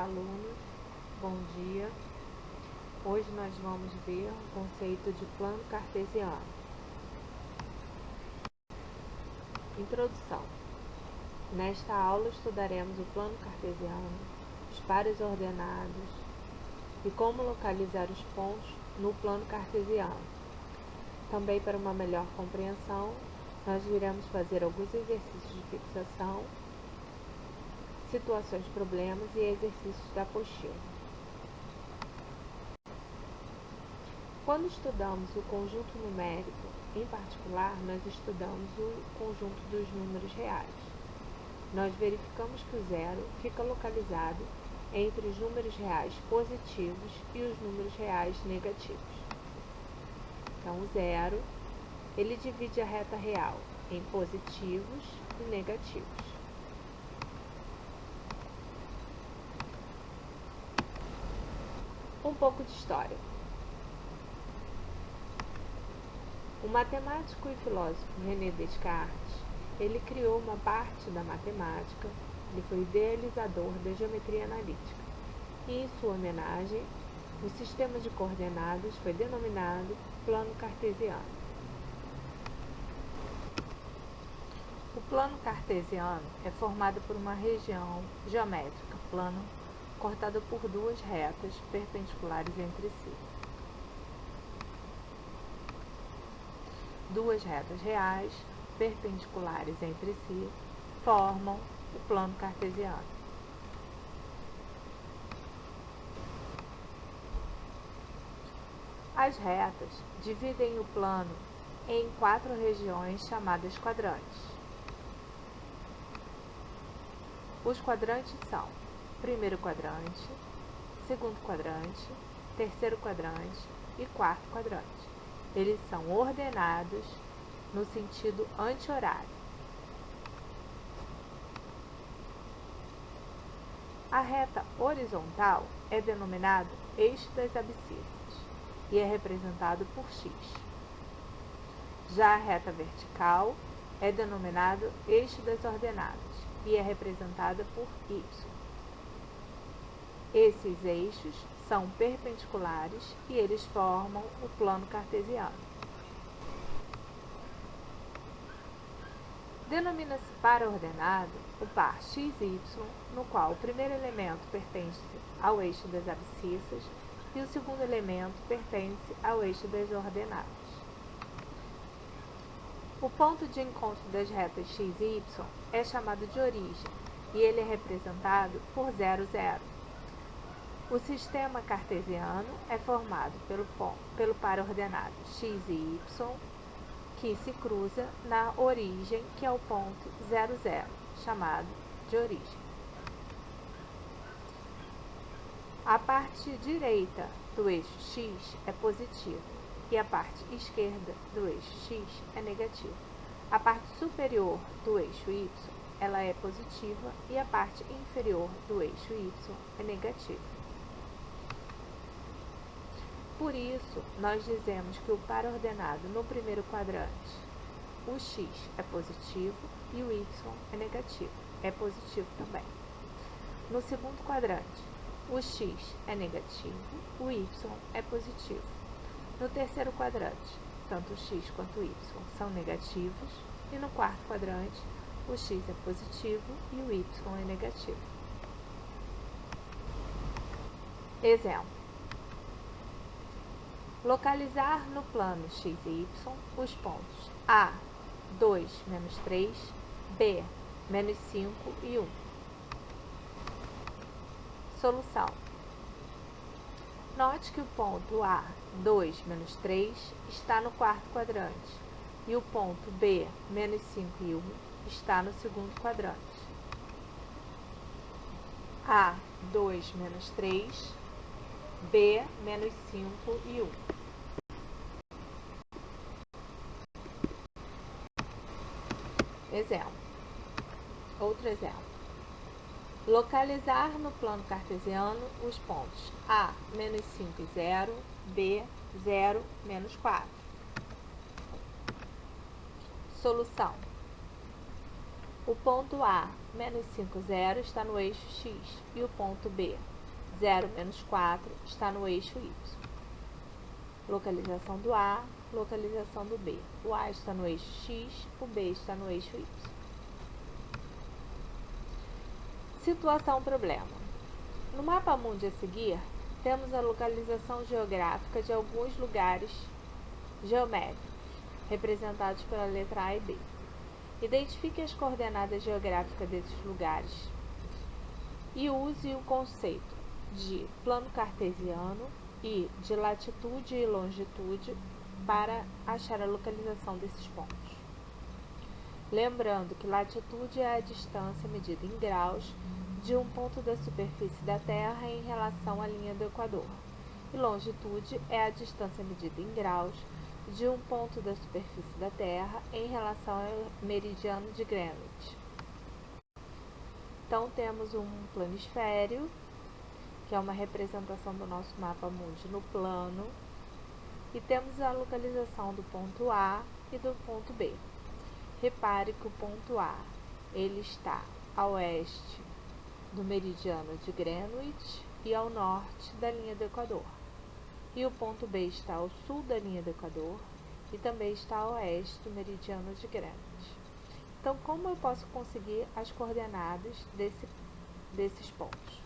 Alunos, bom dia. Hoje nós vamos ver o conceito de plano cartesiano. Introdução. Nesta aula estudaremos o plano cartesiano, os pares ordenados e como localizar os pontos no plano cartesiano. Também, para uma melhor compreensão, nós iremos fazer alguns exercícios de fixação, situações, problemas e exercícios da apostila. Quando estudamos o conjunto numérico, em particular, nós estudamos o conjunto dos números reais. Nós verificamos que o zero fica localizado entre os números reais positivos e os números reais negativos. Então, o zero, ele divide a reta real em positivos e negativos. Um pouco de história. O matemático e filósofo René Descartes, ele criou uma parte da matemática, ele foi idealizador da geometria analítica, e em sua homenagem, o sistema de coordenadas foi denominado plano cartesiano. O plano cartesiano é formado por uma região geométrica plana, cortada por duas retas perpendiculares entre si. Duas retas reais, perpendiculares entre si, formam o plano cartesiano. As retas dividem o plano em 4 regiões chamadas quadrantes. Os quadrantes são primeiro quadrante, segundo quadrante, terceiro quadrante e quarto quadrante. Eles são ordenados no sentido anti-horário. A reta horizontal é denominada eixo das abscissas e é representado por x. Já a reta vertical é denominada eixo das ordenadas e é representada por y. Esses eixos são perpendiculares e eles formam o plano cartesiano. Denomina-se par ordenado o par x, y, no qual o primeiro elemento pertence ao eixo das abscissas e o segundo elemento pertence ao eixo das ordenadas. O ponto de encontro das retas x e y é chamado de origem e ele é representado por 0, 0. O sistema cartesiano é formado pelo par ordenado x e y, que se cruza na origem, que é o ponto 0, 0, chamado de origem. A parte direita do eixo x é positiva e a parte esquerda do eixo x é negativa. A parte superior do eixo y ela é positiva e a parte inferior do eixo y é negativa. Por isso, nós dizemos que o par ordenado no primeiro quadrante, o x é positivo e o y é negativo, é positivo também. No segundo quadrante, o x é negativo, o y é positivo. No terceiro quadrante, tanto o x quanto o y são negativos e no quarto quadrante, o x é positivo e o y é negativo. Exemplo. Localizar no plano x e y os pontos A, 2, menos 3, B, menos 5 e 1. Solução. Note que o ponto A, 2, menos 3 está no quarto quadrante e o ponto B, menos 5 e 1 está no segundo quadrante. A, 2, menos 3, B, menos 5 e 1. Exemplo. Outro exemplo. Localizar no plano cartesiano os pontos A, menos 5 e 0, B, 0, menos 4. Solução. O ponto A, menos 5, 0, está no eixo X, e o ponto B, 0, menos 4, está no eixo Y. Localização do A, localização do B. O A está no eixo X, o B está no eixo Y. Situação problema. No mapa mundi a seguir, temos a localização geográfica de alguns lugares geométricos, representados pela letra A e B. Identifique as coordenadas geográficas desses lugares e use o conceito de plano cartesiano e de latitude e longitude para achar a localização desses pontos. Lembrando que latitude é a distância medida em graus de um ponto da superfície da Terra em relação à linha do Equador, e longitude é a distância medida em graus de um ponto da superfície da Terra em relação ao meridiano de Greenwich. Então, temos um planisfério, que é uma representação do nosso mapa mundi no plano, e temos a localização do ponto A e do ponto B. Repare que o ponto A ele está a oeste do meridiano de Greenwich e ao norte da linha do Equador. E o ponto B está ao sul da linha do Equador e também está a oeste do meridiano de Greenwich. Então, como eu posso conseguir as coordenadas desses pontos?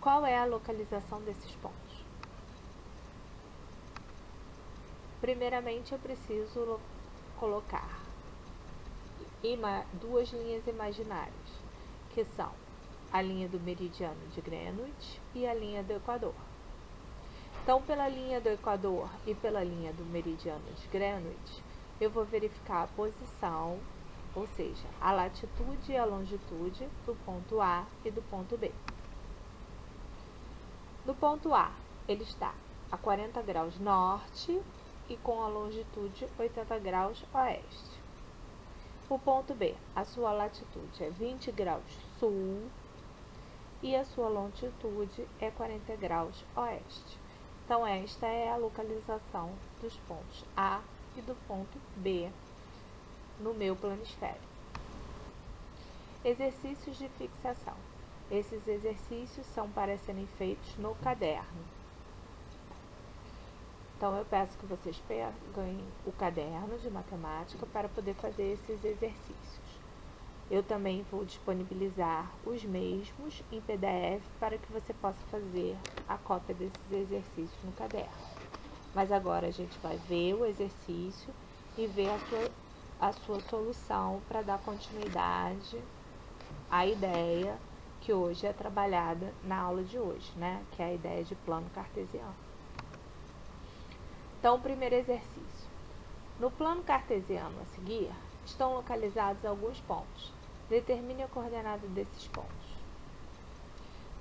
Qual é a localização desses pontos? Primeiramente, eu preciso colocar duas linhas imaginárias, que são a linha do meridiano de Greenwich e a linha do Equador. Então, pela linha do Equador e pela linha do meridiano de Greenwich, eu vou verificar a posição, ou seja, a latitude e a longitude do ponto A e do ponto B. No ponto A, ele está a 40 graus norte e com a longitude 80 graus oeste. O ponto B, a sua latitude é 20 graus sul e a sua longitude é 40 graus oeste. Então, esta é a localização dos pontos A e do ponto B no meu planisfério. Exercícios de fixação. Esses exercícios são para serem feitos no caderno. Então, eu peço que vocês peguem o caderno de matemática para poder fazer esses exercícios. Eu também vou disponibilizar os mesmos em PDF para que você possa fazer a cópia desses exercícios no caderno. Mas agora a gente vai ver o exercício e ver a sua solução para dar continuidade à ideia que hoje é trabalhada na aula de hoje, né? Que é a ideia de plano cartesiano. Então, o primeiro exercício. No plano cartesiano a seguir, estão localizados alguns pontos. Determine a coordenada desses pontos.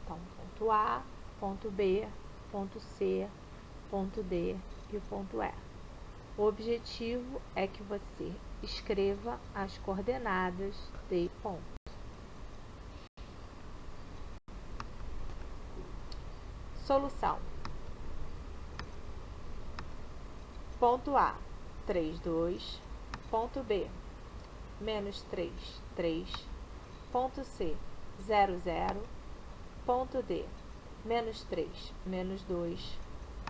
Então, ponto A, ponto B, ponto C, ponto D e o ponto E. O objetivo é que você escreva as coordenadas de ponto. Solução. Ponto A, 3, 2. Ponto B, menos 3, 3. Ponto C, 0, 0. Ponto D, menos 3, menos 2.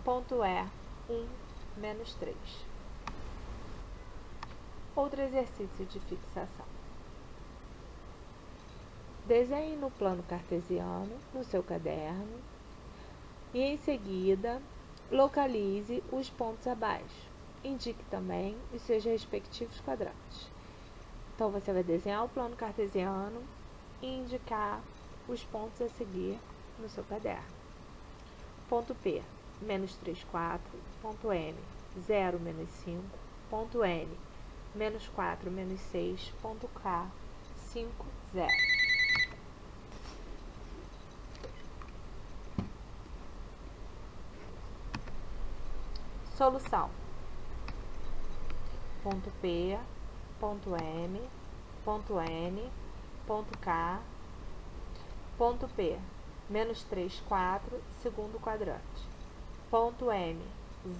Ponto E, 1, menos 3. Outro exercício de fixação. Desenhe no plano cartesiano, no seu caderno, e em seguida localize os pontos abaixo. Indique também os seus respectivos quadrantes. Então, você vai desenhar o plano cartesiano e indicar os pontos a seguir no seu caderno. Ponto P, menos 3, 4. Ponto M, 0, menos 5. Ponto N, menos 4, menos 6. Ponto K, 5, 0. Solução. Ponto P, ponto M, ponto N, ponto K, ponto P, menos 3, 4, segundo quadrante. Ponto M,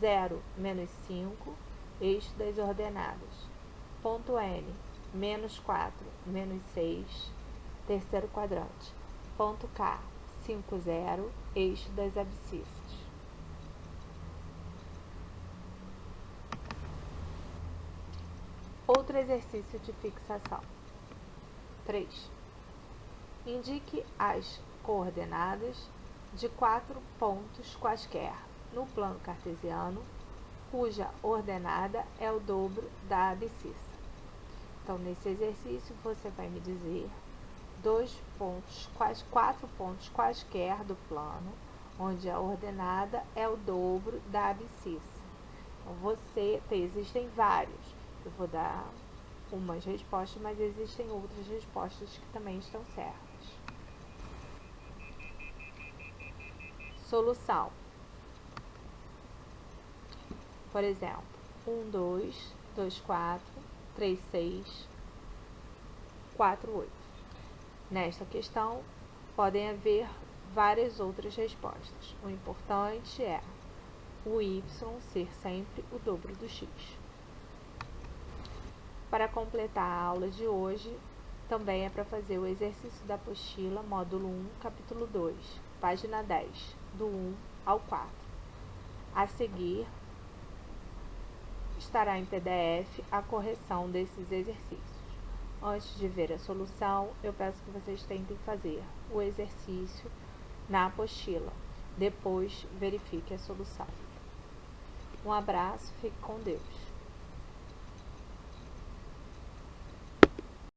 0, menos 5, eixo das ordenadas. Ponto N, menos 4, menos 6, terceiro quadrante. Ponto K, 5, 0, eixo das abscissas. Outro exercício de fixação. 3. Indique as coordenadas de 4 pontos quaisquer no plano cartesiano, cuja ordenada é o dobro da abscissa. Então, nesse exercício, você vai me dizer 4 pontos quaisquer do plano, onde a ordenada é o dobro da abscissa. Então, existem vários. Eu vou dar umas respostas, mas existem outras respostas que também estão certas. Solução. Por exemplo, 1, 2, 2, 4, 3, 6, 4, 8. Nesta questão, podem haver várias outras respostas. O importante é o y ser sempre o dobro do x. Para completar a aula de hoje, também é para fazer o exercício da apostila, módulo 1, capítulo 2, página 10, do 1 ao 4. A seguir, estará em PDF a correção desses exercícios. Antes de ver a solução, eu peço que vocês tentem fazer o exercício na apostila. Depois, verifique a solução. Um abraço, fique com Deus.